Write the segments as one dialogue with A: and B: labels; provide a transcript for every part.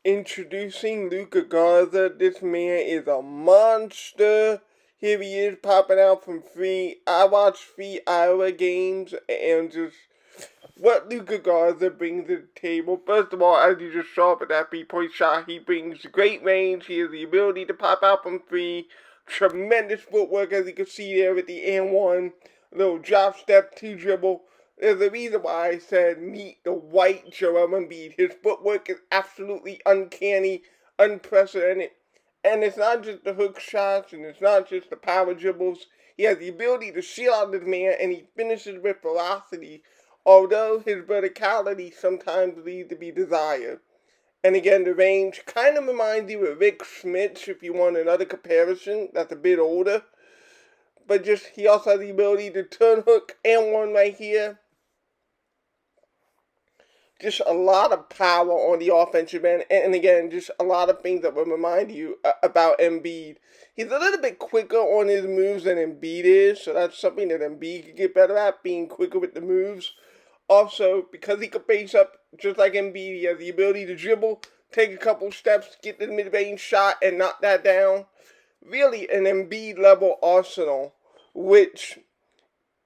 A: Introducing Luka Garza. This man is a monster. Here he is popping out from three. I watched 3 Iowa games and just what Luka Garza brings to the table. First of all, as you just saw with that 3-point shot, he brings great range. He has the ability to pop out from three. Tremendous footwork, as you can see there with the and-one. Little drop step, 2 dribble. There's a reason why I said meet the white Joel Embiid. His footwork is absolutely uncanny, unprecedented. And it's not just the hook shots, and it's not just the power dribbles. He has the ability to shield out this man, and he finishes with velocity, although his verticality sometimes leaves to be desired. And again, the range kind of reminds you of Rick Smith, if you want another comparison that's a bit older. But just, he also has the ability to turn hook and one right here. Just a lot of power on the offensive end, and again, just a lot of things that will remind you about Embiid. He's a little bit quicker on his moves than Embiid is, so that's something that Embiid could get better at, being quicker with the moves. Also, because he could face up just like Embiid, he has the ability to dribble, take a couple steps, get the mid-range shot, and knock that down. Really an Embiid-level arsenal, which,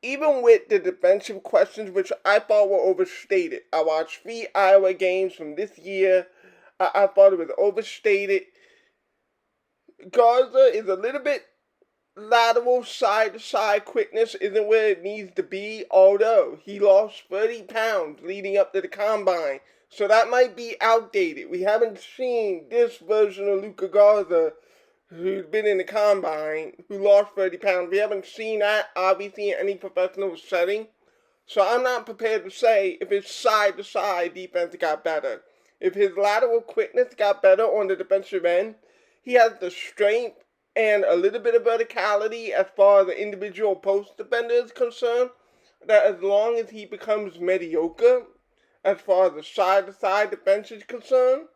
A: even with the defensive questions, which I thought were overstated. I watched 3 Iowa games from this year. I thought it was overstated. Garza is a little bit lateral side-to-side quickness isn't where it needs to be, although he lost 30 pounds leading up to the combine. So that might be outdated. We haven't seen this version of Luka Garza who's been in the combine, who lost 30 pounds. We haven't seen that, obviously, in any professional setting. So I'm not prepared to say if his side-to-side defense got better. If his lateral quickness got better on the defensive end, he has the strength and a little bit of verticality as far as the individual post defender is concerned, that as long as he becomes mediocre, as far as the side-to-side defense is concerned,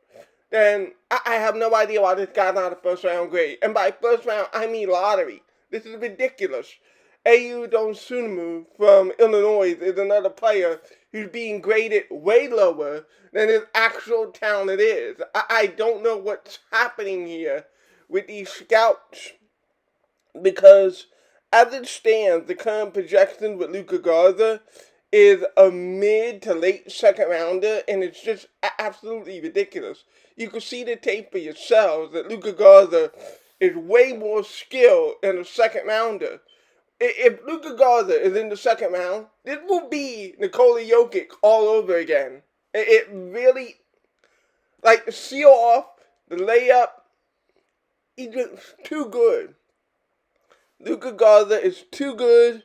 A: then I have no idea why this guy's not a first-round grade. And by first round, I mean lottery. This is ridiculous. Ayu Dosunmu from Illinois is another player who's being graded way lower than his actual talent is. I don't know what's happening here with these scouts, because as it stands, the current projection with Luka Garza is a mid to late second rounder, and it's just absolutely ridiculous. You can see the tape for yourselves that Luka Garza is way more skilled than a second rounder. If Luka Garza is in the second round, this will be Nikola Jokic all over again. It really, like the seal off, the layup, he's just too good. Luka Garza is too good.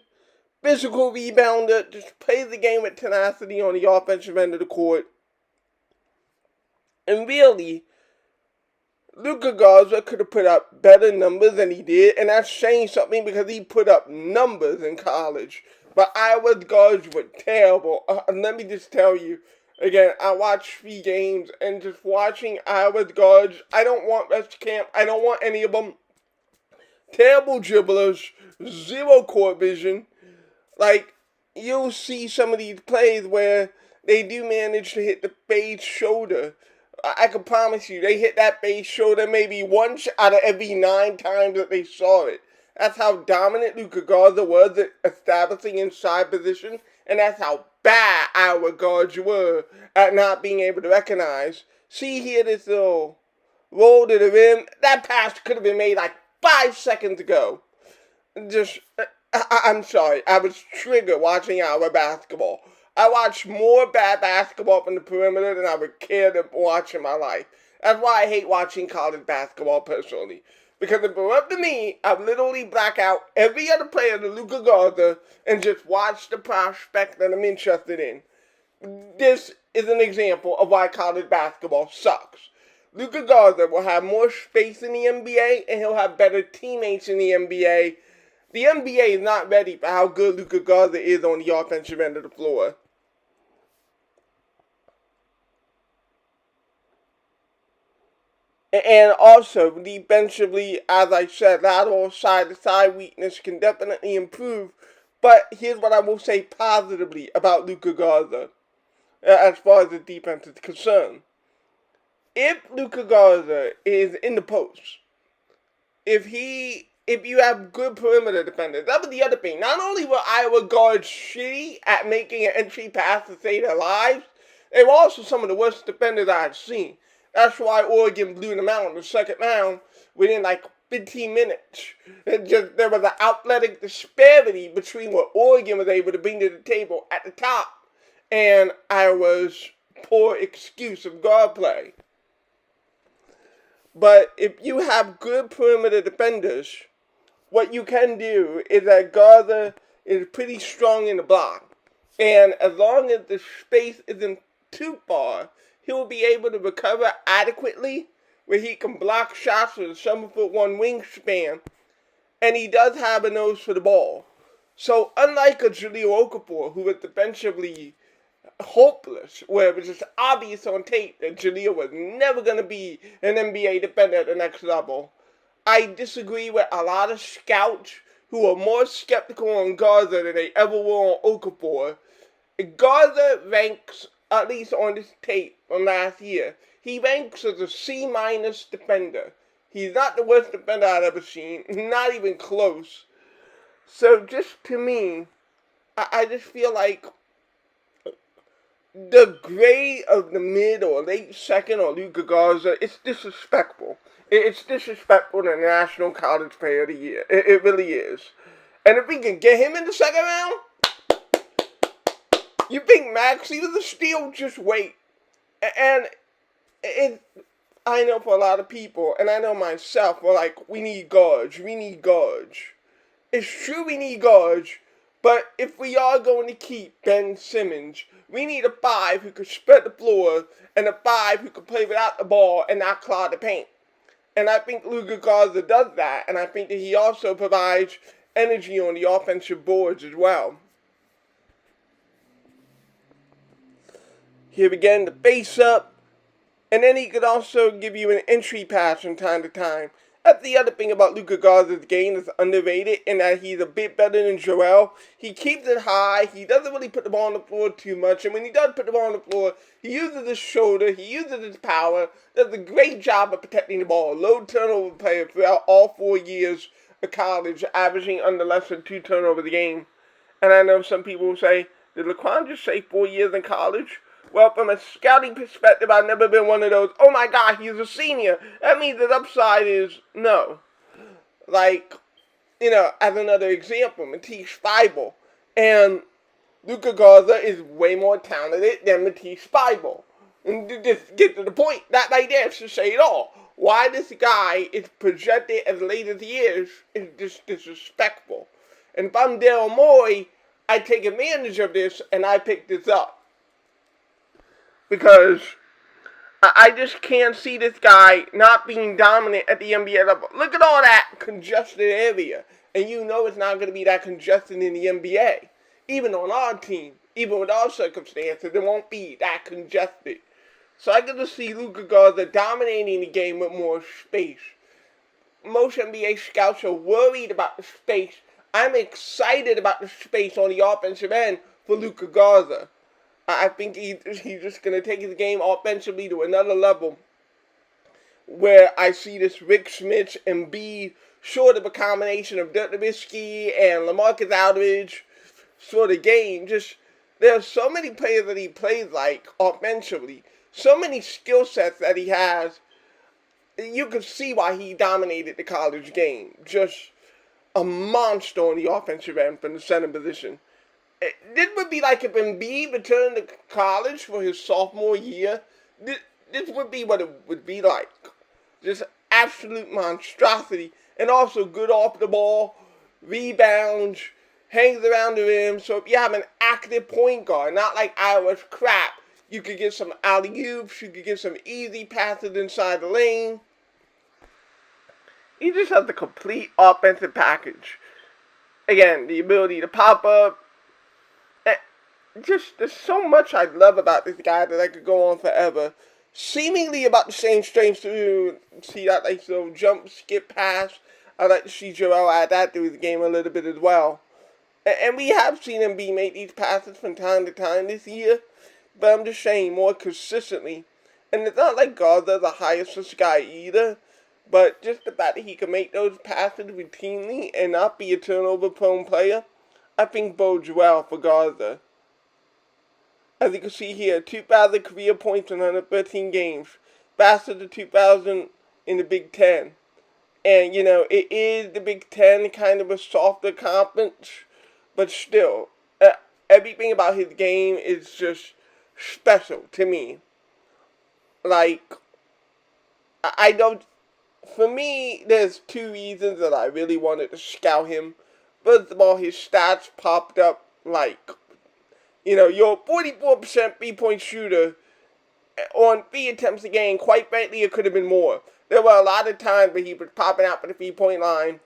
A: Physical rebounder, just plays the game with tenacity on the offensive end of the court. And really, Luka Garza could have put up better numbers than he did, and that's saying something because he put up numbers in college. But Iowa's guards were terrible. Let me just tell you, again, I watched 3 games, and just watching Iowa's guards, I don't want West Camp, I don't want any of them. Terrible dribblers, zero court vision. Like, you'll see some of these plays where they do manage to hit the base shoulder. I can promise you, they hit that base shoulder maybe once out of every 9 times that they saw it. That's how dominant Luka Garza was at establishing inside position, and that's how bad our guards were at not being able to recognize. See here, this little roll to the rim. That pass could have been made like 5 seconds ago. Just, I'm sorry, I was triggered watching our basketball. I watch more bad basketball from the perimeter than I would care to watch in my life. That's why I hate watching college basketball personally. Because if it were up to me, I'd literally black out every other player than Luka Garza and just watch the prospect that I'm interested in. This is an example of why college basketball sucks. Luka Garza will have more space in the NBA, and he'll have better teammates in the NBA. The NBA is not ready for how good Luka Garza is on the offensive end of the floor. And also, defensively, as I said, lateral side-to-side weakness can definitely improve. But here's what I will say positively about Luka Garza, as far as the defense is concerned. if Luka Garza is in the post, if you have good perimeter defenders, that was the other thing. Not only were Iowa guards shitty at making an entry pass to save their lives, they were also some of the worst defenders I've seen. That's why Oregon blew them out in the second round within like 15 minutes. There was an athletic disparity between what Oregon was able to bring to the table at the top and Iowa's poor excuse of guard play. But if you have good perimeter defenders, what you can do is that Garza is pretty strong in the block. And as long as the space isn't too far, he'll be able to recover adequately where he can block shots with a 7'1" wingspan. And he does have a nose for the ball. So unlike a Jahlil Okafor, who was defensively hopeless, where it was just obvious on tape that Jahlil was never going to be an NBA defender at the next level, I disagree with a lot of scouts who are more skeptical on Garza than they ever were on Okafor. Garza ranks, at least on this tape from last year, he ranks as a C- defender. He's not the worst defender I've ever seen, not even close. So just to me, I just feel like the grade of the mid or late second or Luka Garza, it's disrespectful. It's disrespectful to the National College Player of the Year. It really is. And if we can get him in the second round, you think Maxey was a steal? Just wait. And I know for a lot of people, and I know myself, we're like, we need guards. It's true we need guards, but if we are going to keep Ben Simmons, we need a 5 who can spread the floor and a 5 who can play without the ball and not clog the paint. And I think Luka Garza does that, and I think that he also provides energy on the offensive boards as well. Here again, the face up, and then he could also give you an entry pass from time to time. That's the other thing about Luka Garza's game that's underrated, in that he's a bit better than Joel. He keeps it high. He doesn't really put the ball on the floor too much. And when he does put the ball on the floor, he uses his shoulder. He uses his power. Does a great job of protecting the ball. Low turnover player throughout all 4 years of college, averaging under less than 2 turnovers a game. And I know some people will say, did Laquan just say 4 years in college? Well, from a scouting perspective, I've never been one of those, oh my God, he's a senior. That means the upside is no. Like, as another example, Matisse Thybulle. And Luka Garza is way more talented than Matisse Thybulle. And to just get to the point, that right there should say it all. Why this guy is projected as late as he is just disrespectful. And if I'm Daryl Morey, I take advantage of this and I pick this up. Because I just can't see this guy not being dominant at the NBA level. Look at all that congested area. And you know it's not going to be that congested in the NBA. Even on our team, even with our circumstances, it won't be that congested. So I get to see Luka Garza dominating the game with more space. Most NBA scouts are worried about the space. I'm excited about the space on the offensive end for Luka Garza. I think he's just going to take his game offensively to another level where I see this Rick Smith and Embiid sort of a combination of Dirk Nowitzki and LaMarcus Aldridge sort of game. Just, there are so many players that he plays like offensively, so many skill sets that he has. You can see why he dominated the college game. Just a monster on the offensive end from the center position. This would be like if Embiid returned to college for his sophomore year. This would be what it would be like. Just absolute monstrosity. And also good off the ball, rebounds, hangs around the rim. So if you have an active point guard, not like Iowa's crap, you could get some alley-oops, you could get some easy passes inside the lane. He just has the complete offensive package. Again, the ability to pop up. Just, there's so much I love about this guy that I could go on forever. Seemingly about the same strengths to see that like little jump, skip, pass. I'd like to see Joel add that to his game a little bit as well. And we have seen Embiid make these passes from time to time this year, but I'm just saying more consistently. And it's not like Garza's the highest assist guy either, but just the fact that he can make those passes routinely and not be a turnover-prone player, I think bodes well for Garza. As you can see here, 2,000 career points in 113 games, faster than 2,000 in the Big Ten. And, it is the Big Ten, kind of a softer conference, but still, everything about his game is just special to me. Like, I don't, for me, there's two reasons that I really wanted to scout him. First of all, his stats popped up like, you're a 44% 3-point shooter on 3 attempts a game. Quite frankly, it could have been more. There were a lot of times where he was popping out for the 3-point line.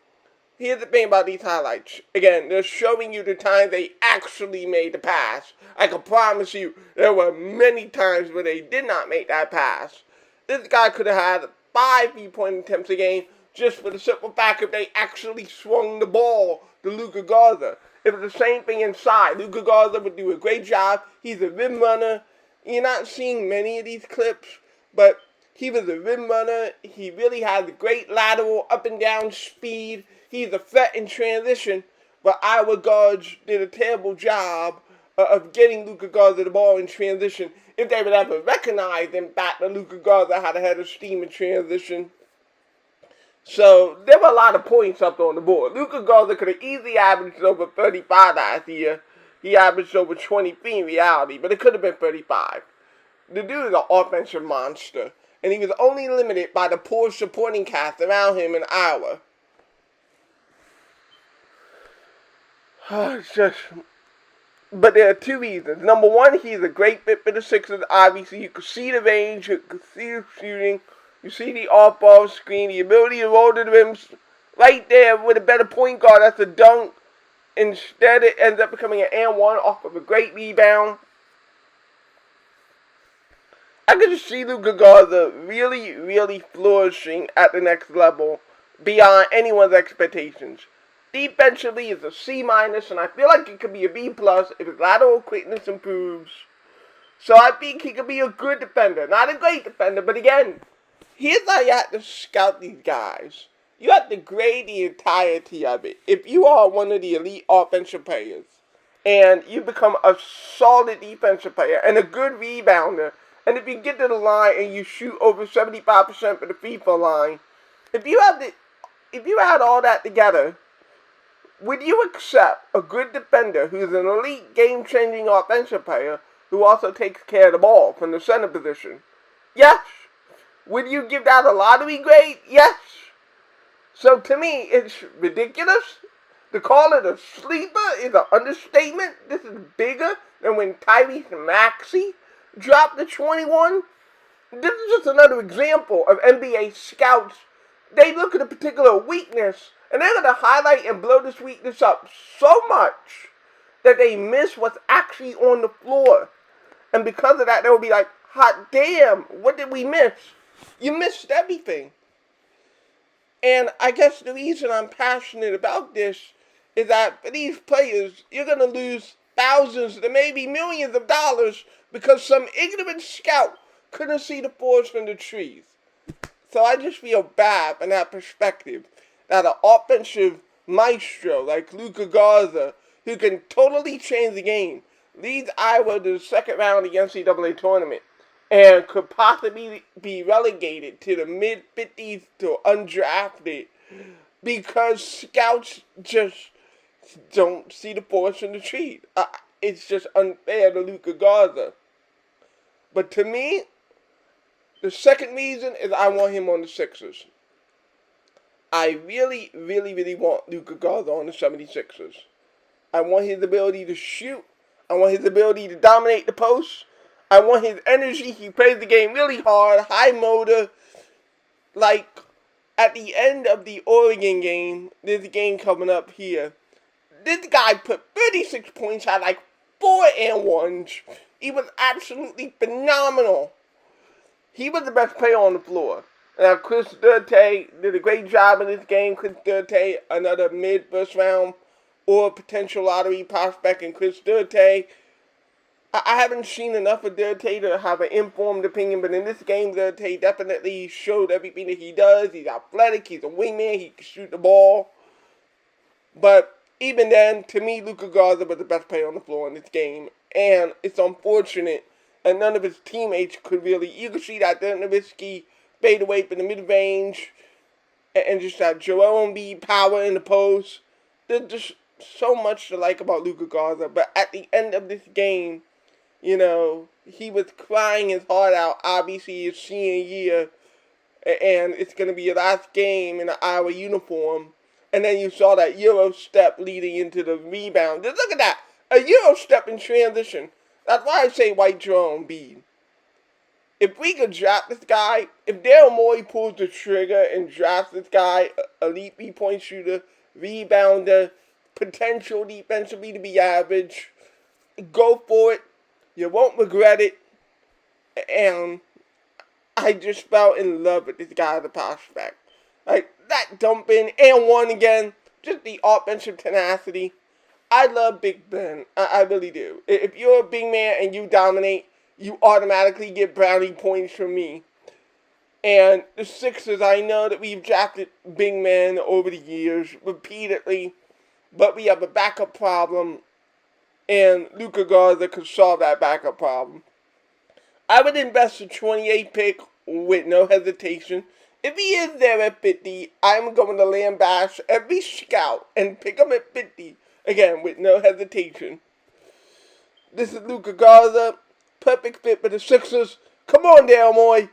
A: Here's the thing about these highlights. Again, they're showing you the times they actually made the pass. I can promise you, there were many times where they did not make that pass. This guy could have had 5 3-point attempts a game just for the simple fact if they actually swung the ball to Luka Garza. It was the same thing inside. Luka Garza would do a great job. He's a rim runner. You're not seeing many of these clips, but he was a rim runner. He really has great lateral up and down speed. He's a threat in transition, but Iowa guards did a terrible job of getting Luka Garza the ball in transition. If they would ever recognize, in fact, that Luka Garza had a head of steam in transition. So there were a lot of points up on the board. Luka Garza could have easily averaged over 35 last year. He averaged over 23 in reality, but it could have been 35. The dude is an offensive monster, and he was only limited by the poor supporting cast around him in Iowa. But there are two reasons. Number one, he's a great fit for the Sixers. Obviously, you can see the range, you can see the shooting, you see the off-ball screen, the ability to roll to the rims right there with a better point guard. That's a dunk. Instead, it ends up becoming an and one off of a great rebound. I could just see Luka Garza really, really flourishing at the next level beyond anyone's expectations. Defensively, it's a C-, and I feel like it could be a B+ if his lateral quickness improves. So I think he could be a good defender. Not a great defender, but again, here's how you have to scout these guys. You have to grade the entirety of it. If you are one of the elite offensive players, and you become a solid defensive player, and a good rebounder, and if you get to the line and you shoot over 75% for the free throw line, if you had all that together, would you accept a good defender who's an elite game-changing offensive player who also takes care of the ball from the center position? Yes. Would you give that a lottery grade? Yes. So to me, it's ridiculous. To call it a sleeper is an understatement. This is bigger than when Tyrese Maxey dropped to 21. This is just another example of NBA scouts. They look at a particular weakness, and they're going to highlight and blow this weakness up so much that they miss what's actually on the floor. And because of that, they'll be like, hot damn, what did we miss? You missed everything. And I guess the reason I'm passionate about this is that for these players, you're going to lose thousands to maybe millions of dollars because some ignorant scout couldn't see the forest from the trees. So I just feel bad from that perspective that an offensive maestro like Luka Garza, who can totally change the game, leads Iowa to the second round of the NCAA tournament and could possibly be relegated to the mid-50s to undrafted because scouts just don't see the forest from the trees. It's just unfair to Luka Garza. But to me, the second reason is I want him on the Sixers. I really, really, really want Luka Garza on the 76ers. I want his ability to shoot. I want his ability to dominate the post. I want his energy. He plays the game really hard, high motor. Like, at the end of the Oregon game, there's a game coming up here. This guy put 36 points, had like 4 and 1s. He was absolutely phenomenal. He was the best player on the floor. Now, Chris Duarte did a great job in this game. Chris Duarte, another mid-first round or potential lottery prospect, and Chris Duarte I haven't seen enough of Dirte to have an informed opinion, but in this game, Dirte definitely showed everything that he does. He's athletic, he's a wingman, he can shoot the ball. But even then, to me, Luka Garza was the best player on the floor in this game. And it's unfortunate that none of his teammates could really. You could see that Dirk Nowitzki fade away from the mid-range, and just that Joel Embiid power in the post. There's just so much to like about Luka Garza. But at the end of this game, he was crying his heart out. Obviously, his senior year, and it's going to be your last game in an Iowa uniform. And then you saw that Euro step leading into the rebound. Just look at that. A Euro step in transition. That's why I say white Joel Embiid. If we could draft this guy, if Daryl Morey pulls the trigger and drafts this guy, elite 3-point shooter, rebounder, potential defensively to be average, go for it. You won't regret it. And I just fell in love with this guy as a prospect. Like, that dumping and one again, just the offensive tenacity. I love Big Ben. I really do. If you're a big man and you dominate, you automatically get brownie points from me. And the Sixers, I know that we've drafted big men over the years repeatedly, but we have a backup problem, and Luka Garza could solve that backup problem. I would invest a 28 pick with no hesitation. If he is there at 50, I'm going to land bash every scout and pick him at 50. Again, with no hesitation. This is Luka Garza. Perfect fit for the Sixers. Come on, Daryl Morey.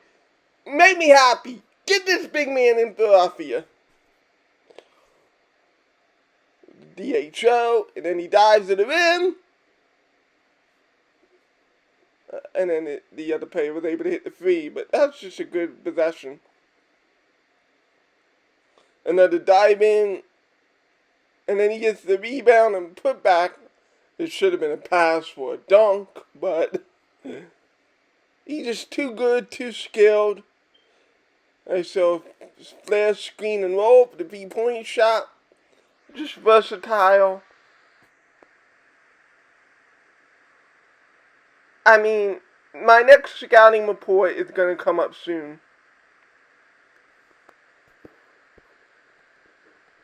A: Make me happy. Get this big man in Philadelphia. DHO. And then he dives to the rim. And then the other player was able to hit the free. But that's just a good possession. Another dive in. And then he gets the rebound and put back. It should have been a pass for a dunk. But he's just too good, too skilled. And so, flare, screen, and roll for the 3-point shot. Just versatile. I mean, my next scouting report is going to come up soon.